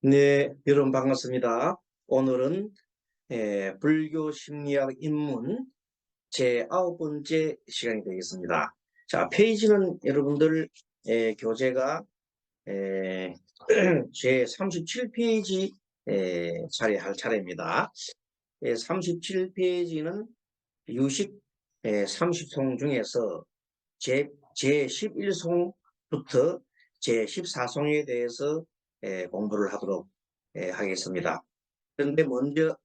네, 여러분 반갑습니다. 오늘은 불교 심리학 입문 제9번째 시간이 되겠습니다. 자, 페이지는 여러분들 교재가 제 37페이지 차례할 차례입니다. 37페이지는 유식 30송 중에서 제11송부터 제14송에 대해서 공부를 하도록 하겠습니다. 그런데 먼저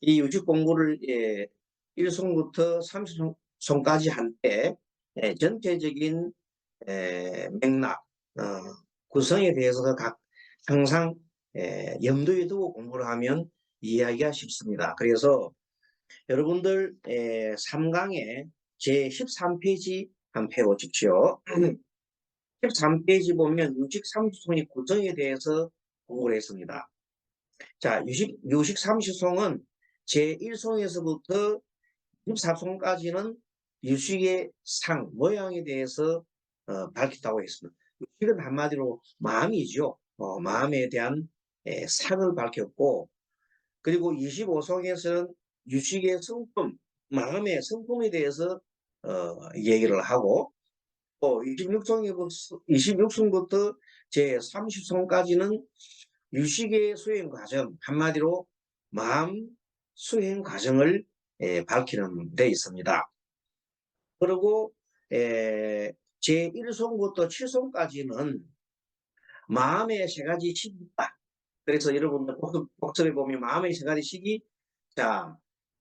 이 유식 공부를 1송부터 30송까지 할 때 전체적인 맥락, 구성에 대해서 항상 염두에 두고 공부를 하면 이해하기가 쉽습니다. 그래서 여러분들 3강에 제13페이지 한번 펴보십시오. 13페이지 보면 유식 30송의 구성에 대해서 공부를 했습니다. 자, 유식 30송은 제1송에서부터 14송까지는 유식의 상, 모양에 대해서 밝혔다고 했습니다. 유식은 한마디로 마음이죠. 마음에 대한 상을 밝혔고, 그리고 25송에서는 유식의 성품, 마음의 성품에 대해서 얘기를 하고, 또 26송부터 제 30송까지는 유식의 수행 과정, 한마디로 마음 수행 과정을 밝히는 데 있습니다. 그리고 제1송부터 7송까지는 마음의 세 가지 식이 있다. 그래서 여러분들 복습에 보면 마음의 세 가지 식이, 자,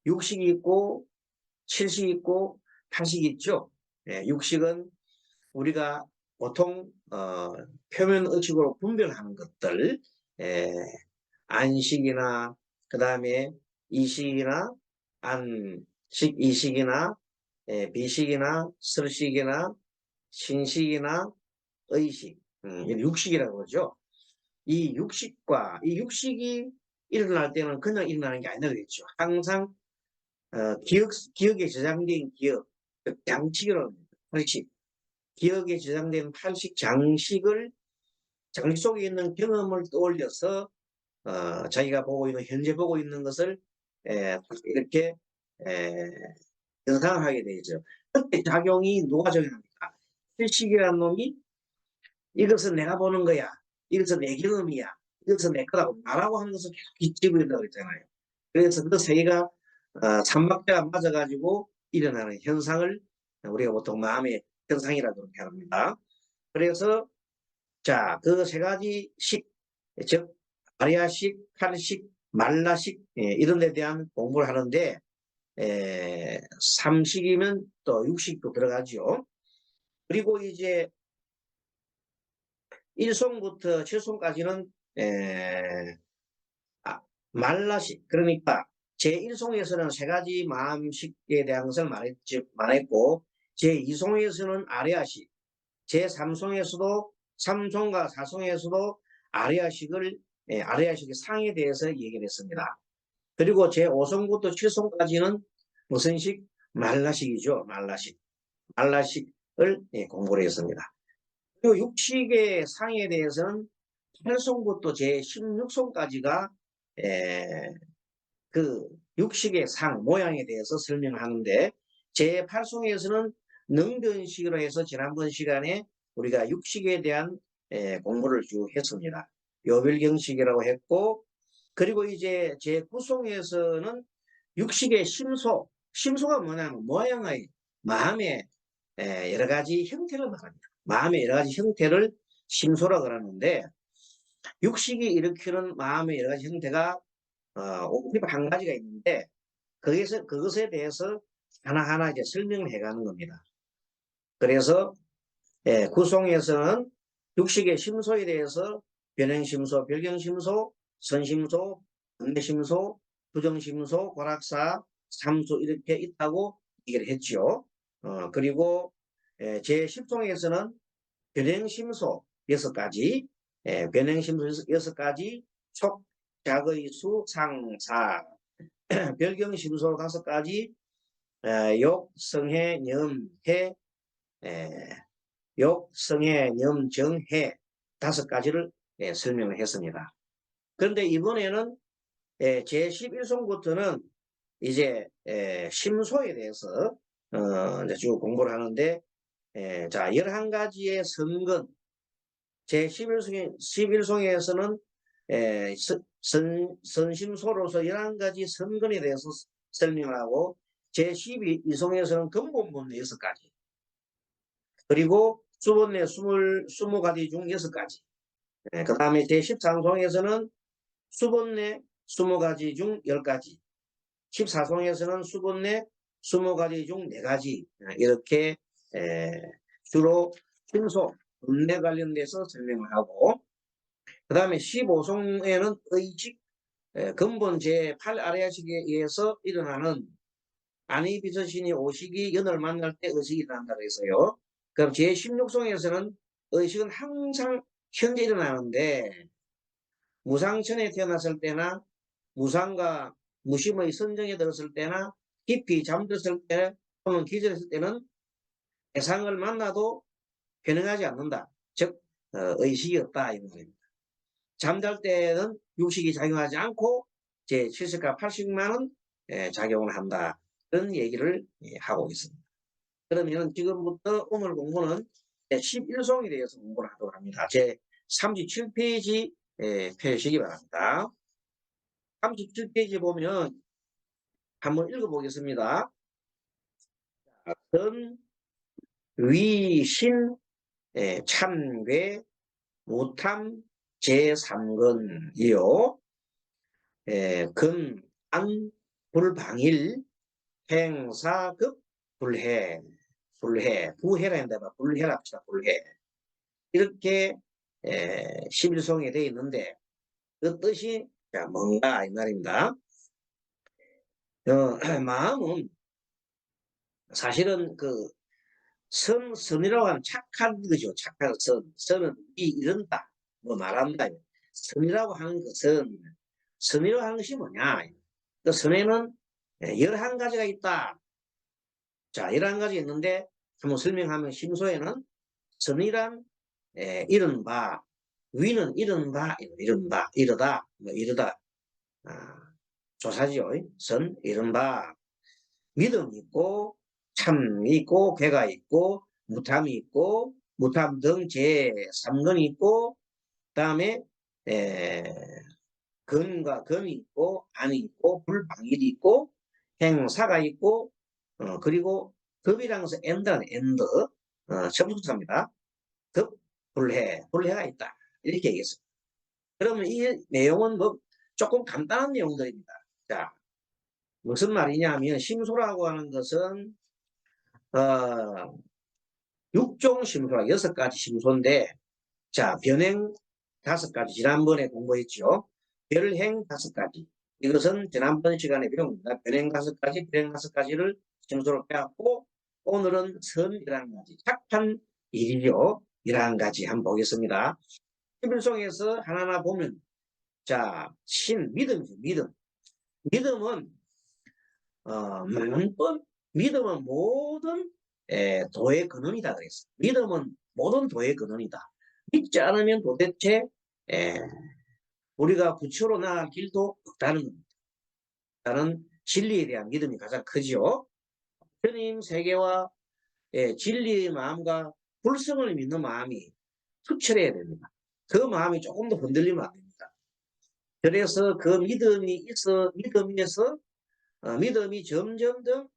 육식이 있고 칠식이 있고 탄식이 있죠. 육식은 우리가 보통 표면 의식으로 분별하는 것들, 안식이나 그 다음에 이식이나 안식, 이식이나 비식이나 설식이나 신식이나 의식, 육식이라고 그러죠. 이 육식이 일어날 때는 그냥 일어나는 게 아니라 그랬죠. 항상 기억에 저장된 기억, 장치라고 합니다. 그렇지. 기억에 저장된 팔식 장식 속에 있는 경험을 떠올려서 자기가 보고 있는, 현재 보고 있는 것을 이렇게 연상하게 되죠. 그때 작용이 누가 적용합니까? 실식이라는 놈이 이것은 내가 보는 거야, 이것은 내 경험이야, 이것은 내 거라고 말하고 하는 것을 계속 기치고 있다고 했잖아요. 그래서 그 세 개가 삼박자가 맞아가지고 일어나는 현상을 우리가 보통 마음의 현상이라고 합니다. 그래서 자, 그 세 가지 식, 즉 아리아식, 칼식, 말라식 이런 데 대한 공부를 하는데 삼식이면 또 육식도 들어가죠. 그리고 이제 1송부터 7송까지는 말라식, 그러니까 제1송에서는 세 가지 마음식에 대한 것을 말했고, 제2송에서는 아리아식, 제3송에서도 3송과 4송에서도 아리아식의 상에 대해서 얘기를 했습니다. 그리고 제5송부터 7송까지는 무슨 식? 말라식이죠. 말라식을 공부를 했습니다. 그리고 육식의 상에 대해서는 8송부터 제16송까지가 그 육식의 상, 모양에 대해서 설명하는데, 제8송에서는 능변식으로 해서 지난번 시간에 우리가 육식에 대한 공부를 쭉 했습니다. 요별경식이라고 했고, 그리고 이제 제9송에서는 육식의 심소가 뭐냐면 모양의 마음의 여러 가지 형태를 말합니다. 마음의 여러 가지 형태를 심소라고 하는데, 육식이 일으키는 마음의 여러 가지 형태가 51가지가 있는데, 그것에 대해서 하나하나 이제 설명을 해가는 겁니다. 그래서 구송에서는 육식의 심소에 대해서 변행심소, 별경심소, 선심소, 반대심소, 부정심소, 고락사, 삼소 이렇게 있다고 얘기를 했죠. 그리고 제10송에서는 변행심소 6가지, 변행심소 6가지, 촉, 작의 수, 상, 사, 별경심소 5가지, 욕, 성해, 염, 해, 욕, 성해, 염, 정, 해 5가지를 설명을 했습니다. 그런데 이번에는 제11송부터는 이제 심소에 대해서 이제 쭉 공부를 하는데, 자, 11가지의 선근, 제11송에서는 선심소로서 11가지 선근에 대해서 설명하고, 제12송에서는 근본문 6가지, 그리고 수본내 20가지 중 6가지, 그 다음에 제13송에서는 수본내 20가지 중 10가지, 14송에서는 수본내 20가지 중 4가지, 이렇게 주로 심소, 음내 관련돼서 설명을 하고, 그 다음에 15송에는 의식, 근본 제8 아래아식에 의해서 일어나는 아니 비서신이 오식이 연을 만날 때 의식이 일어난다고 해서요. 그럼 제16송에서는 의식은 항상 현재 일어나는데, 무상천에 태어났을 때나 무상과 무심의 선정에 들었을 때나 깊이 잠들었을 때 또는 기절했을 때는 대상을 만나도 변형하지 않는다. 즉 의식이 없다 이 말입니다. 잠잘 때는 육식이 작용하지 않고 제70과 80만은 작용을 한다. 그런 얘기를 하고 있습니다. 그러면 지금부터 오늘 공부는 11송에 대해서 공부를 하도록 합니다. 제 37페이지 펴시기 바랍니다. 37페이지 보면 한번 읽어보겠습니다. 선, 위, 신, 참괴, 무탐, 제3근이요. 근, 안, 불방일, 행사급, 불해, 부해라 했는데 불해라 합시다. 불해. 이렇게 11송에 되어 있는데 그 뜻이 뭔가 이 말입니다. 마음은 사실은 그 선이라고 하면 착한 거죠. 착한 선. 선은 이른다. 뭐 말한다. 선이라고 하는 것은, 선이라고 하는 것이 뭐냐. 그 선에는 11가지가 있다. 자, 11가지 있는데, 한번 설명하면 심소에는 선이란 이른 바, 위는 이른 바, 이르다, 뭐 이르다. 조사지요. 선, 이른 바. 믿음이 있고, 참이 있고, 괴가 있고, 무탐이 있고, 무탐 등 제3근이 있고, 다음에 근과 근이 있고, 안이 있고, 불방일이 있고, 행사가 있고, 그리고 급이라는 것은 엔드, 접속사입니다. 급, 불해가 있다. 이렇게 얘기했습니다. 그러면 이 내용은 뭐 조금 간단한 내용들입니다. 자, 무슨 말이냐면 심소라고 하는 것은 6종 심소라 6가지 심소인데, 자, 변행 5가지 지난번에 공부했죠. 별행 5가지, 이것은 지난번 시간에 배웁니다. 변행 5가지, 별행 5가지를 심소로 빼왔고, 오늘은 선 11가지, 착한 일이죠. 11가지 한번 보겠습니다. 11송에서 하나하나 보면, 자, 믿음이죠. 믿음은 믿음은 모든 도의 근원이다 그랬어. 믿음은 모든 도의 근원이다. 믿지 않으면 도대체 우리가 구초로 나갈 길도 없다는 겁니다. 나는 진리에 대한 믿음이 가장 크죠. 주님 세계와 진리의 마음과 불성을 믿는 마음이 투철해야 됩니다. 그 마음이 조금 더 흔들리면 안 됩니다. 그래서 그 믿음에서 믿음이 점점 더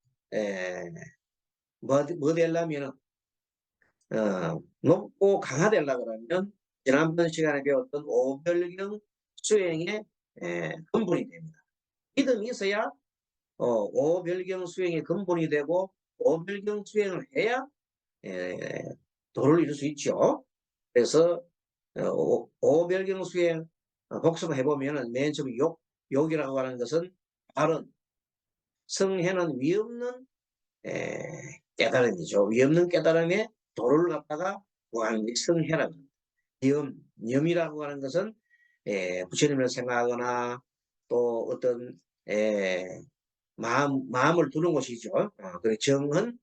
뭐 되려면 높고 강화되려고 그러면 지난번 시간에 배웠던 오별경 수행의 근본이 됩니다. 믿음이 있어야 오별경 수행의 근본이 되고, 오별경 수행을 해야 도를 이룰 수 있죠. 그래서 오별경 수행 복습해보면 맨 처음 욕이라고 하는 것은 바른, 성해는 위 없는 깨달음이죠. 위 없는 깨달음에 도를 갖다가 구하는 게 성해라고 합니다. 염이라고 하는 것은 부처님을 생각하거나 또 어떤 마음을 두는 것이죠. 그리고 정은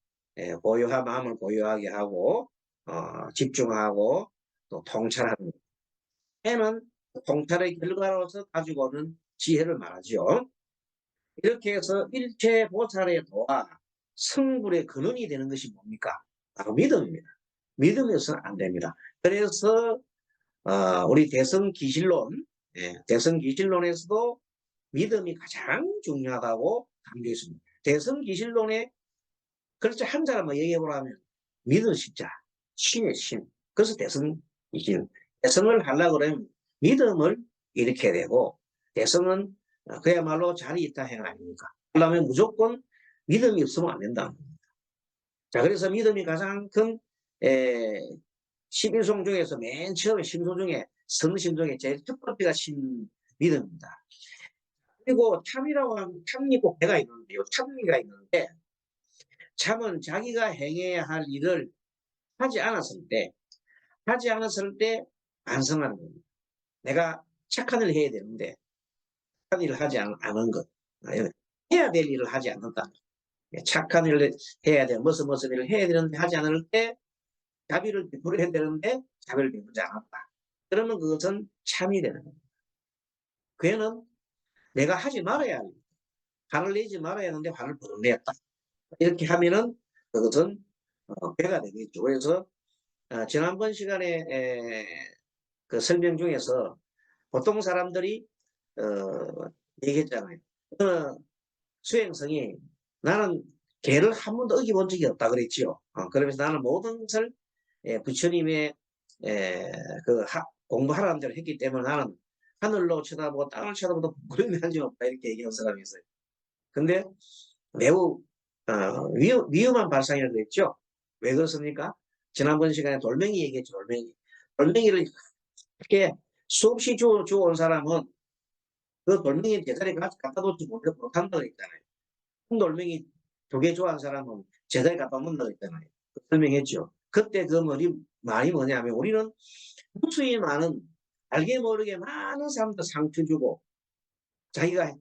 마음을 고요하게 하고 집중하고 또 통찰하는 것. 해는 통찰의 결과로서 가지고 오는 지혜를 말하죠. 이렇게 해서 일체 보살의 도와 성불의 근원이 되는 것이 뭡니까? 바로 믿음입니다. 믿음이 없으면 안 됩니다. 그래서 우리 대성기실론, 대성기실론에서도 믿음이 가장 중요하다고 강조해 있습니다. 대성기실론에 그렇죠. 한 사람만 얘기해 보라면 믿음 십자, 신의 신. 그래서 대성이신. 대성을 하려고 그러면 믿음을 일으켜야 되고, 대성은 그야말로 자리 있다 행 아닙니까? 그러면 무조건 믿음이 없으면 안 된다. 자, 그래서 믿음이 가장 큰 11송 중에서 맨 처음에 심소 중에 성심 중에 제일 첫 번째가 믿음입니다. 그리고 참이라고 하면 참이 꼭 배가 있는데요. 참미가 있는데 참은 자기가 행해야 할 일을 하지 않았을 때 반성하는 겁니다. 내가 착한 일을 해야 되는데 착한 일을 하지 않은 것, 해야 될 일을 하지 않는다. 착한 일을 해야 돼. 무슨 일을 해야 되는데 하지 않을 때 자비를 베풀어야 되는데 자비를 베풀지 않았다. 그러면 그것은 참이 되는 겁니다. 그애는 내가 하지 말아야 할 일, 화를 내지 말아야 하는데 화를 버릇냈다. 이렇게 하면은 그것은 배가 되겠죠. 그래서 지난번 시간에 그 설명 중에서 보통 사람들이 얘기했잖아요. 수행성이 나는 개를 한 번도 어겨본 적이 없다 그랬지요. 그러면서 나는 모든 것을 부처님의 그 공부하라는 대로 했기 때문에 나는 하늘로 쳐다보고 땅을 쳐다보고 부끄러움이 한 적 없다 이렇게 얘기한 사람이 있어요. 근데 매우 위험한 발상이라고 했죠. 왜 그렇습니까? 지난번 시간에 돌멩이 얘기했죠. 돌멩이를 이렇게 수없이 주워온 사람은 그 돌멩이 제자리에 갖다 놓지 못한다고 했잖아요. 큰 돌멩이 2개 좋아하는 사람은 제자리에 갖다 놓는다고 했잖아요. 설명했죠. 그때 그 말이 뭐냐면 우리는 무수히 많은 알게 모르게 많은 사람들 상처 주고 자기가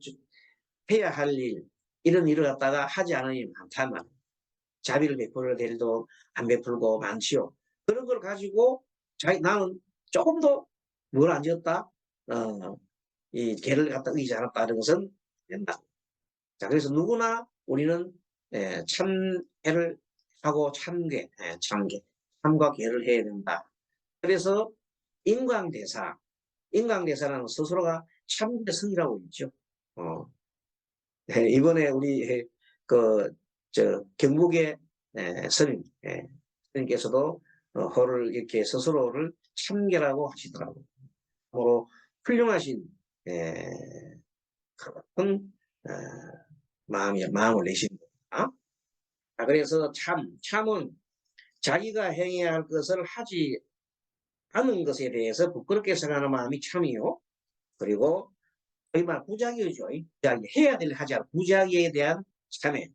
해야 할 일, 이런 일을 갖다가 하지 않은 일이 많단 말이에요. 자비를 베풀어야 될 일도 안 베풀고 많지요. 그런 걸 가지고 나는 조금 더 뭘 안 지었다? 이 개를 갖다 의지 않았다는 것은 된다. 자, 그래서 누구나 우리는 참회를 하고 참과 계를 해야 된다. 그래서 인광대사는 스스로가 참대성이라고 있죠. 이번에 우리 경북의 스님께서도 호를 이렇게 스스로를 참계라고 하시더라고요. 훌륭하신 큰 마음을 내신 겁니다. 그래서 참은 자기가 행해야 할 것을 하지 않은 것에 대해서 부끄럽게 생각하는 마음이 참이요. 그리고 거의 말 부작위죠. 해야 될 일 하지 않은 부작위에 대한 참회.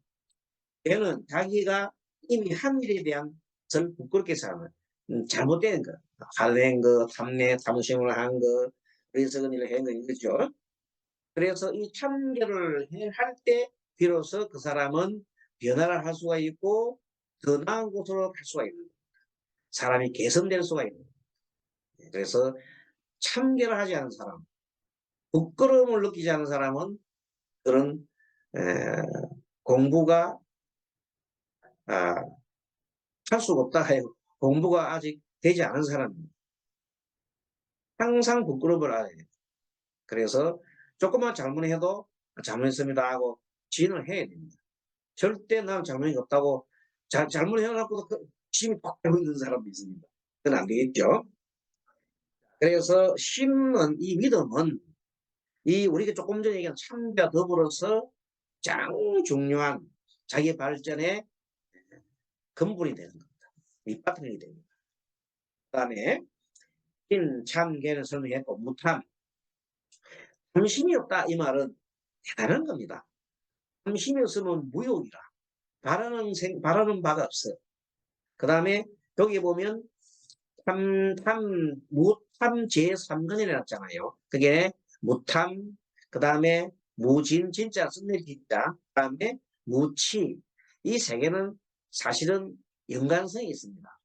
얘는 자기가 이미 한 일에 대한 것을 부끄럽게 생각하는 잘못된 거, 할낸 거, 탐심을 한 거, 어리석은 일을 한 거죠. 그래서 이 참견을 할 때 비로소 그 사람은 변화를 할 수가 있고 더 나은 곳으로 갈 수가 있는 겁니다. 사람이 개선될 수가 있는 겁니다. 그래서 참견을 하지 않은 사람, 부끄러움을 느끼지 않은 사람은 그런 공부가 할 수가 없다 해요. 공부가 아직 되지 않은 사람입니다. 항상 부끄러움을 알아야 돼요. 그래서 조금만 잘못해도 잘못했습니다 하고 지인을 해야 됩니다. 절대 나는 잘못이 없다고 잘못해놓고도 힘이 팍 빼고 있는 사람도 있습니다. 그건 안 되겠죠. 그래서 이 믿음은 우리가 조금 전에 얘기한 참과 더불어서 가장 중요한 자기 발전의 근본이 되는 겁니다. 밑바탕이 됩니다. 그 다음에 참계는 설명했고 무탐. 탐심이 없다 이 말은 대단한 겁니다. 탐심이 없으면 무욕이라. 바라는 바가 없어. 그 다음에 여기 보면 무탐 제3근이라 했잖아요. 그게 무탐, 그 다음에 무진, 진짜 쓴낼 진짜, 그 다음에 무치. 이 세 개는 사실은 연관성이 있습니다.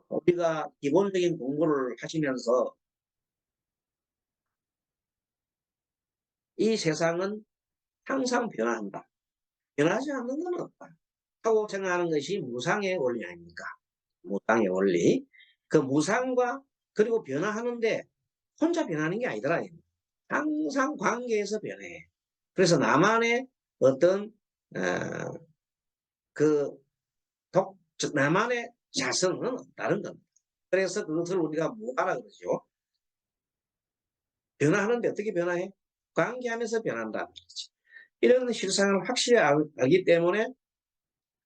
우리가 기본적인 공부를 하시면서 이 세상은 항상 변화한다. 변하지 않는 건 없다. 하고 생각하는 것이 무상의 원리 아닙니까? 무상의 원리. 그 무상과 그리고 변화하는데 혼자 변하는 게 아니더라. 항상 관계에서 변해. 그래서 나만의 어떤 그 나만의 자성은 없다는 겁니다. 그래서 그것을 우리가 뭐하라 그러죠? 변화하는데 어떻게 변화해? 관계하면서 변한다. 이런 실상을 확실히 알기 때문에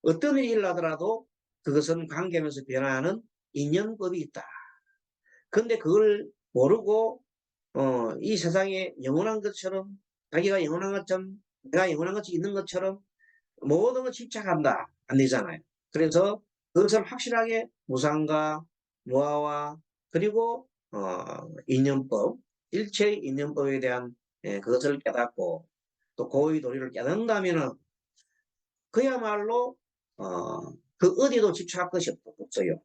어떤 일이 일어나더라도 그것은 관계하면서 변화하는 인연법이 있다. 근데 그걸 모르고 이 세상에 영원한 것처럼 자기가 영원한 것처럼 내가 영원한 것이 있는 것처럼 모든 걸 집착한다. 안 되잖아요. 그래서 그것을 확실하게 무상과 무아와 그리고 인연법, 일체의 인연법에 대한 그것을 깨닫고 또 고의 도리를 깨닫는다면은 그야말로 그 어디도 집착할 것이 없어요.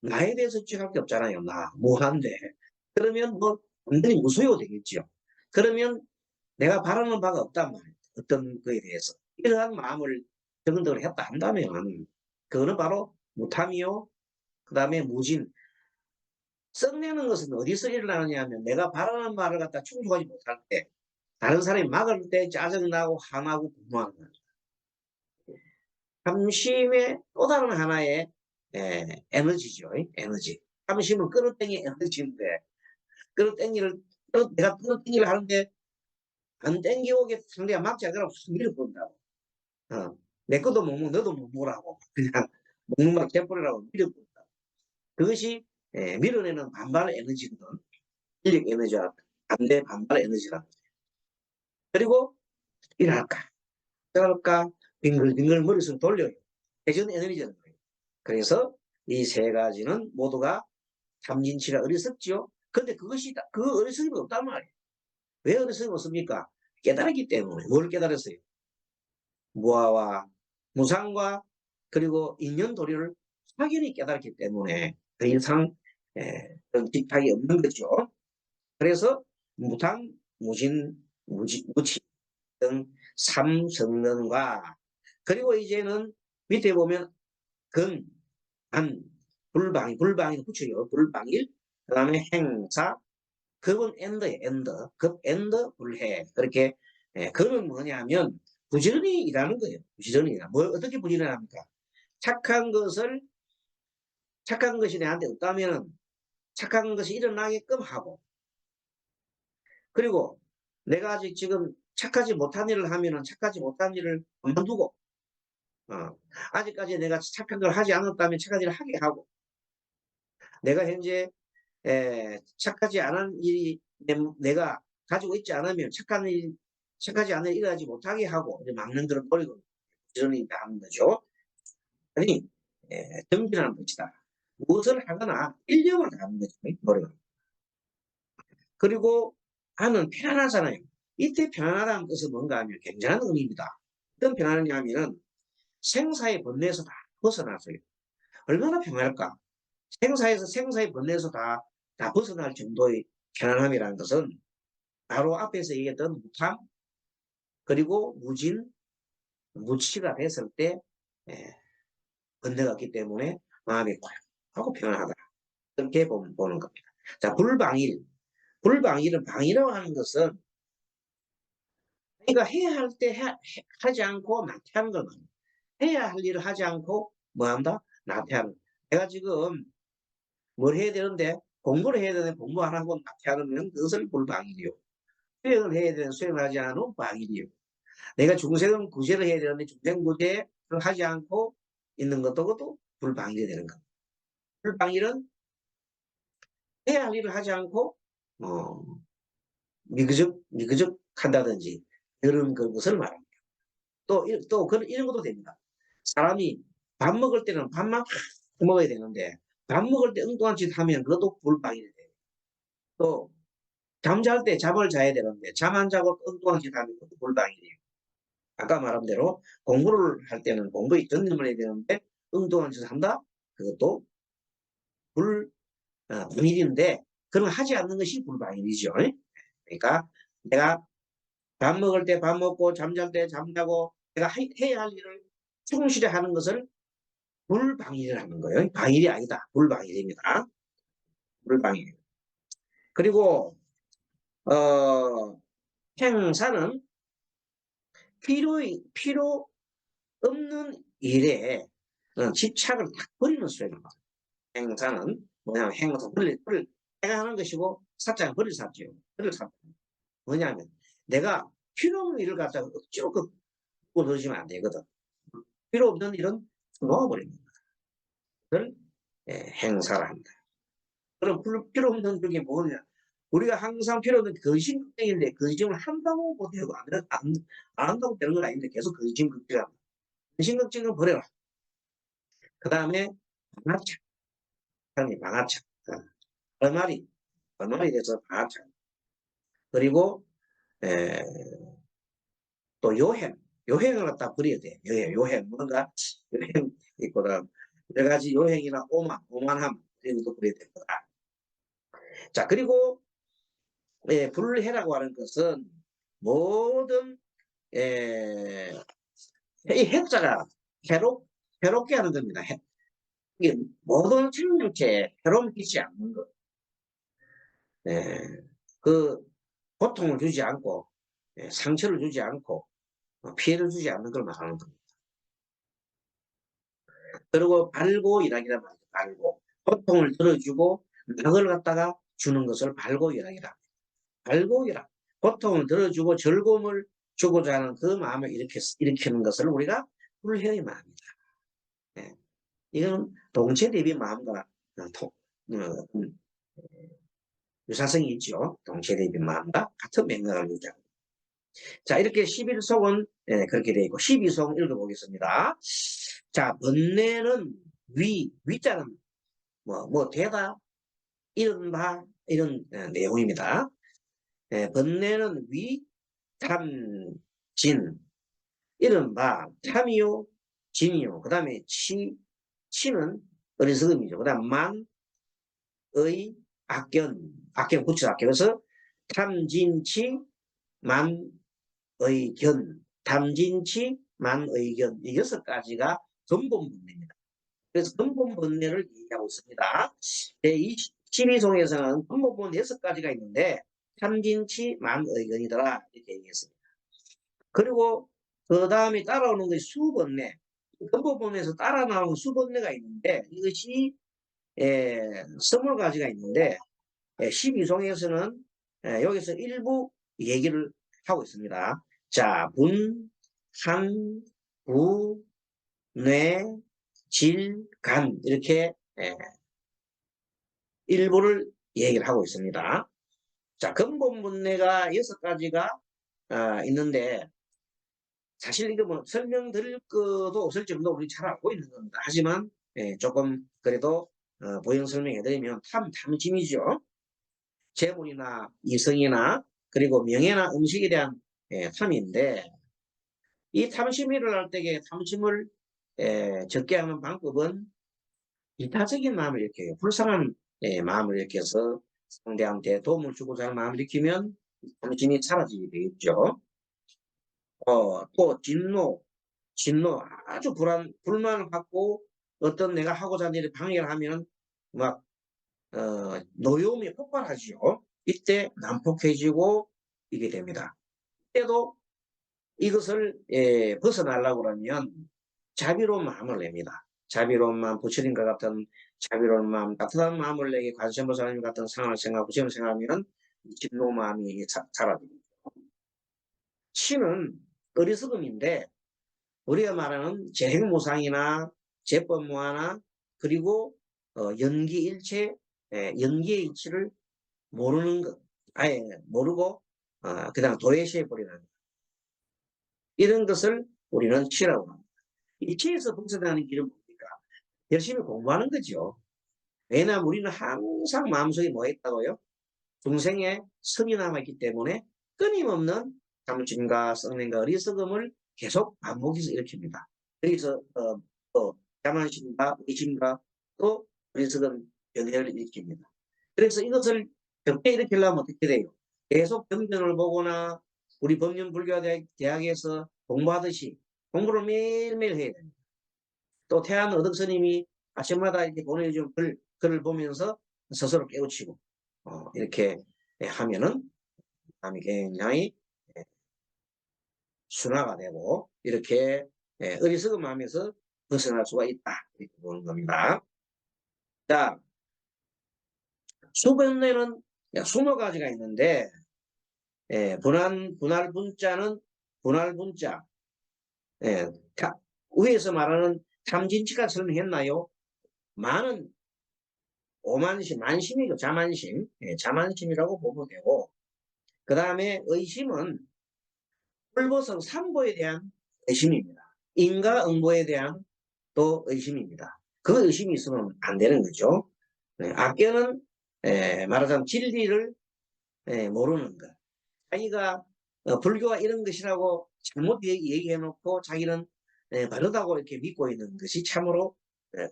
나에 대해서 집착할 게 없잖아요. 나 뭐한데 그러면 뭐 완전히 무소요 되겠죠. 그러면 내가 바라는 바가 없단 말이에요. 어떤 거에 대해서. 이러한 마음을 정득을 했다 한다면 그거는 바로 무탐이요. 그 다음에 무진. 썩내는 것은 어디서 일어나느냐 하면 내가 바라는 말을 갖다 충족하지 못할 때 다른 사람이 막을 때 짜증나고 화나고 분노하는 거예요. 탐심의 또 다른 하나의 에너지죠. 에너지. 탐심은 끌어당기 에너지인데 끌어당기를 내가 끌어당기를 하는데 안 땡겨오게 상대가 막지 않으라고 밀어본다고. 내 것도 못 먹고 너도 못 먹으라고 그냥 먹는 막 개뿔이라고 밀어본다. 그것이 밀어내는 반발 에너지거든. 인력 에너지와 반대 반발 에너지라. 그리고 일할까 저럴까 빙글빙글 머릿속을 돌려요. 회전 에너지라는 거예요. 그래서 이 세 가지는 모두가 참진치라 어리석지요. 근데 그것이 그 어리석임이 없단 말이에요. 왜 어리석임이 없습니까? 깨달았기 때문에. 뭘 깨달았어요? 무아와 무상과 그리고 인연 도리를 확연히 깨달았기 때문에 더 이상 그런 집착이 없는 거죠. 그래서 무탕, 무진, 무치 등 삼성론과 그리고 이제는 밑에 보면 근, 안, 불방이 붙여요. 불방일, 그 다음에 행사, 급은 엔더예요. 엔더, 급, 엔더, 불해. 그렇게 급은 뭐냐면 부지런히 일하는 거예요. 부지런히 일하. 뭘 어떻게 부지런히 합니까? 착한 것을 착한 것이 내한테 없다면 착한 것이 일어나게끔 하고 그리고 내가 아직 지금 착하지 못한 일을 하면은 착하지 못한 일을 그만두고 아직까지 내가 착한 걸 하지 않았다면 착한 일을 하게 하고 내가 현재 착하지 않은 일이 내가 가지고 있지 않으면 착하지 않은 일을 하지 못하게 하고 막는 그런 노력을 부지런히 하는 거죠. 아니 정진하는 것이다. 무엇을 하거나 일념을 하는 거죠. 노력을. 그리고 하는 편안하잖아요. 이때 편안하다는 뜻은 뭔가 하면 굉장한 의미입니다. 어떤 편안하냐 하면은 생사의 번뇌에서 다 벗어났어요. 얼마나 편할까? 생사의 번뇌에서 다 벗어날 정도의 편안함이라는 것은 바로 앞에서 얘기했던 무탐, 그리고 무진, 무치가 됐을 때 번뇌가 없기 때문에 마음이 고요하고 편안하다. 이렇게 보는 겁니다. 자, 불방일. 불방일은 방이라고 하는 것은 그러니까 해야 할 때 하지 않고 나태하는 걸 말이야. 해야 할 일을 하지 않고 뭐 한다? 나태하는. 내가 지금 뭘 해야 되는데 공부를 해야 되는데 공부 안 하고 나태하는 그것을 불방일이요. 수행을 해야 되는데 수행을 하지 않은 방일이요. 내가 중생 구제를 해야 되는데 중생 구제를 하지 않고 있는 것도 그것도 불방일이 되는 겁니다. 불방일은 해야 할 일을 하지 않고 미그적 한다든지 이런 것을 말합니다. 또 그런 이런 것도 됩니다. 사람이 밥 먹을 때는 밥만 먹어야 되는데 밥 먹을 때 엉뚱한 짓 하면 그것도 불방이 돼요. 또 잠잘 때 잠을 자야 되는데 잠 안 자고 엉뚱한 짓 하면 그것도 불방이 돼요. 아까 말한 대로 공부를 할 때는 공부에 전념을 해야 되는데 엉뚱한 짓을 한다? 그것도 불방일인데 그런 하지 않는 것이 불방일이죠. 그러니까 내가 밥 먹을 때 밥 먹고 잠잘 때 잠자고 내가 해야 할 일을 충실히 하는 것을 불방일이라는 거예요. 방일이 아니다. 불방일입니다. 불방일. 그리고 행사는 필요 없는 일에 집착을 딱 버리는 수행입니다. 행사는 뭐냐면 내가 하는 것이고 사자는 버릴 사지요. 버릴 사. 뭐냐면 내가 필요 없는 일을 갖다가 억지로 끄고 넣으시면 안 되거든. 필요 없는 일은 놓아버립니다. 그걸 행사라 합니다. 그럼 필요 없는 그게 뭐냐? 우리가 항상 필요 없는 근심걱정인데 근심을 한다고 못해도 안 한다고 되는 건 아닌데 계속 근심걱정합니다. 근심걱정은 버려라. 그 다음에 방아착. 방아착. 얼마리 돼서 방아착. 그리고 또 요행을 갖다 버려야 돼. 요행 뭔가 요행 있거든. 여러 가지 요행이나 오만함 이런 것도 버려야 됩니다. 자, 그리고 불해라고 하는 것은 모든 이 해자가 해롭게 하는 겁니다. 이게 모든 생명체에 해로움 끼치지 않는 것. 그 고통을 주지 않고 상처를 주지 않고 피해를 주지 않는 걸 말하는 겁니다. 그리고 발고일학이란 말이죠. 발고. 고통을 들어주고 낙을 갖다가 주는 것을 발고일학이라. 발고일학. 고통을 들어주고 즐거움을 주고자 하는 그 마음을 일으키는 것을 우리가 불회의 마음이다. 이건 동체 대비 마음과 유사성이 있죠. 동체 대비 마음과 같은 맥락을 유지합니다. 자, 이렇게 11속은 그렇게 되어 있고 12속 읽어보겠습니다. 자, 번뇌는 위자는 되다 이런 내용입니다. 번뇌는 탐진 이른바 탐이요 진이요. 그 다음에 치는 어리석음이죠. 그 다음 만의 악견 붙여 악견. 그래서 탐진치 만의견 탐진치 만의견 이 6가지가 근본 번뇌입니다. 그래서 근본 번뇌를 얘기하고 있습니다. 이 12송에서는 근본 번뇌 6가지가 있는데 탐진치 만의견이더라 이렇게 얘기했습니다. 그리고 그 다음에 따라오는 것이 수번뇌. 근본본에서 따라 나오는 수번뇌가 있는데 이것이 20가지가 있는데 12송에서는 여기서 일부 얘기를 하고 있습니다. 자, 분, 한, 부, 뇌, 질, 간 이렇게 일부를 얘기를 하고 있습니다. 자, 근본분뇌가 6가지가 있는데 사실 이거 설명드릴 것도 없을 정도 우리 잘 알고 있는 겁니다. 하지만 조금 그래도 보형 설명해드리면 탐심이죠. 재물이나 이성이나 그리고 명예나 음식에 대한 탐인데 이 탐심이 일어날 때에 탐심을 적게 하는 방법은 이타적인 마음을 일으켜요. 불쌍한 마음을 일으켜서 상대한테 도움을 주고자 하는 마음을 일으키면 탐심이 사라지게 되겠죠. 또 진노 아주 불만을 갖고 어떤 내가 하고자 하는 일을 방해를 하면 막 노여움이 폭발하지요. 이때 난폭해지고 이게 됩니다. 이때도 이것을 벗어나려고 하면 자비로운 마음을 냅니다. 자비로운 마음, 부처님과 같은 자비로운 마음, 따뜻한 마음을 내게 관세음보살님 같은 상황을 생각하고 지금 생각하면 진노 마음이 사라집니다. 치는 어리석음인데 우리가 말하는 재행무상이나 재법무하나 그리고 연기의 일치를 모르는 것, 아예 모르고 그냥 도외시해 버리는 것. 이런 것을 우리는 치라고 합니다. 이 치에서 벗어나는 길은 뭡니까? 열심히 공부하는 거죠. 왜냐하면 우리는 항상 마음속에 뭐 있다고요? 중생의 성이 남아있기 때문에 끊임없는 잠심과 성냄과 어리석음을 계속 반복해서 일으킵니다. 여기서 또 자만심과 의심과 또 어리석은 연애를 일으킵니다. 그래서 이것을 적게 일으키려면 어떻게 돼요? 계속 경전을 보거나 우리 법륜불교대학에서 공부하듯이 공부를 매일매일 해야 됩니다. 또 태안 어덕스님이 아침마다 이렇게 보내준 글을 보면서 스스로 깨우치고 이렇게 하면은 마음이 굉장히 순화가 되고 이렇게 어리석은 마음에서 벗어날 수가 있다 이렇게 보는 겁니다. 자, 수분내는 20가지가 있는데 분할 분자는 분할 분자 위에서 말하는 참진치가 설명했나요? 만은 오만심, 만심이고 자만심, 자만심이라고 보면 되고 그 다음에 의심은 불보성 삼보에 대한 의심입니다. 인과응보에 대한 또 의심입니다. 그 의심이 있으면 안 되는 거죠. 악견은 말하자면 진리를 모르는 것. 자기가 불교가 이런 것이라고 잘못 얘기해놓고 자기는 바르다고 이렇게 믿고 있는 것이 참으로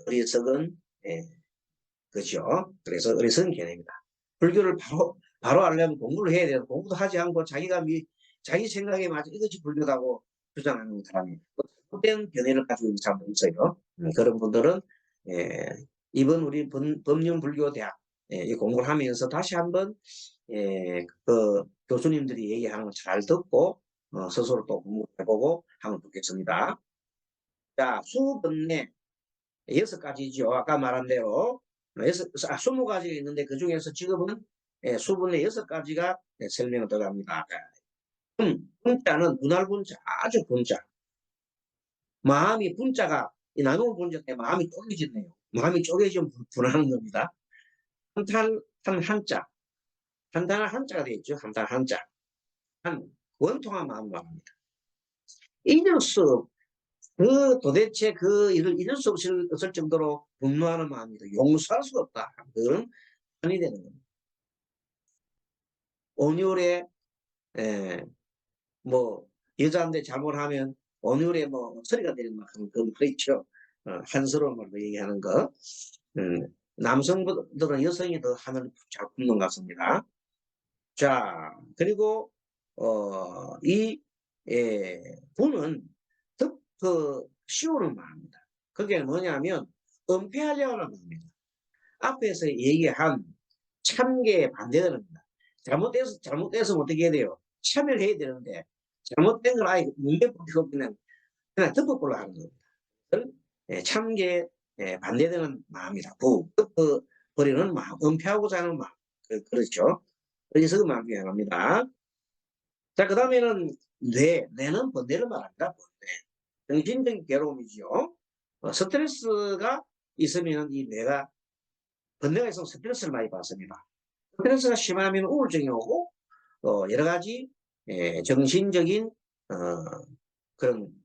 어리석은 거죠. 그래서 어리석은 개념입니다. 불교를 바로 알려면 공부를 해야 돼요. 공부도 하지 않고 자기 생각에 맞아 이것이 불교다고 주장하는 사람이 잘못된 견해를 가지고 있는 사람도 있어요. 그런 분들은 이번 우리 법륜불교대학 이 공부를 하면서 다시 한번 그 교수님들이 얘기하는 걸 잘 듣고 스스로 또 공부해보고 하면 좋겠습니다. 자, 수번내 6가지죠. 아까 말한 대로 20가지가 있는데 그 중에서 지금은 수분의 6가지가 설명을 들어갑니다. 분자는 분할 분자, 아주 분자. 마음이 분자가 이 나누는 분자 때문에 마음이 쪼개지네요. 마음이 쪼개지면 분하는 겁니다. 한자, 한단한 한자가 되어 있죠. 한단 한자. 원통한 마음을 말합니다. 잊을 수 도대체 그 일을 잊을 수 없을 정도로 분노하는 마음이다. 용서할 수가 없다. 그런 판이 되는 겁니다. 온율에 뭐 여자한테 잘못하면 온율에 뭐 소리가 되는 만큼 그거 있죠. 한스러운 말로 얘기하는 거. 남성들은 여성이 더 하면 잘 붙는 것 같습니다. 자, 그리고 이 분은 더 쉬우는 말입니다. 그게 뭐냐면 은폐하려고 하는 겁니다. 앞에서 얘기한 참계에 반대되는 겁니다. 잘못돼서 어떻게 해야 돼요? 참여를 해야 되는데 잘못된 걸 아예 문제부터 그냥 덮어보려 하는 겁니다. 참계에 반대되는 마음이다. 덮어버리는 마음, 은폐하고자 하는 마음. 그렇죠. 그래서 그 마음이 합니다. 자, 그 다음에는 뇌는 번뇌를 말합니다. 번뇌. 정신적인 괴로움이죠. 스트레스가 있으면 이 뇌가 번뇌가 있으면 스트레스를 많이 받습니다. 스트레스가 심하면 우울증이 오고 여러 가지 정신적인 그런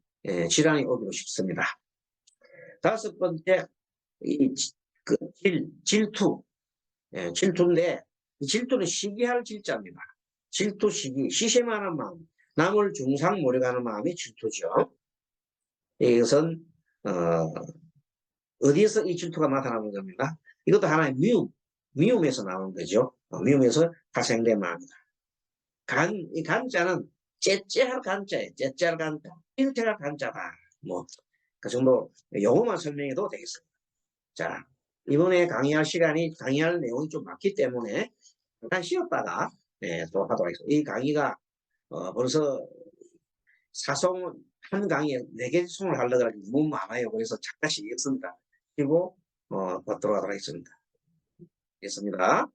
질환이 오기도 쉽습니다. 5번째 질투. 질투인데 이 질투는 시기할 질자입니다. 질투 시기, 시샘하는 마음, 남을 중상 모려가는 마음이 질투죠. 이것은 어디에서 이 질투가 나타나는 겁니다. 이것도 하나의 미움에서 나오는 거죠. 미움에서 파생된 마음이다. 이 간자는 째째할 간자예요. 째째할 간자, 일체할 간자다. 뭐 그 정도 용어만 설명해도 되겠습니다. 자, 이번에 강의할 내용이 좀 많기 때문에 잠깐 쉬었다가 또 하도록 하겠습니다. 이 강의가 벌써 한 강의에 4개 하려고 하니까 너무 많아요. 그래서 잠깐 쉬겠습니다. 그리고 받도록 하겠습니다. 알겠습니다.